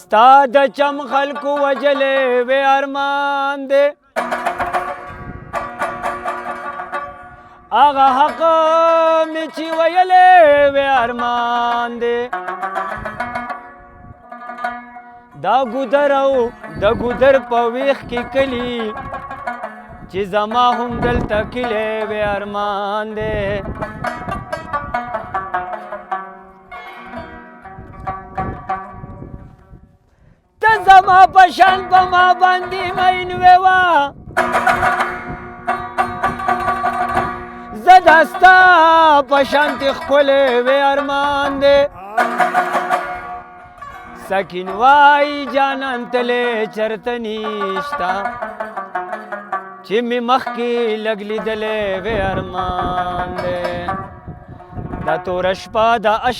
ستا د چم خلکو وجلې وې ارمان دی هغه حق مې چې ویلې وې ارمان دی دا ګودر او د ګودر په ویښ کې کلي چې زما هم دلته کلی وې ارمان دی ته زما په شان په ما باندې مین وې وه زه دا ستا په شانتې ښکلی وې ارمان دی سکین وای جانان تلې چرته نیشته چې مې مخکې لږ لیدلی وې ارمان دی دا توره شپه د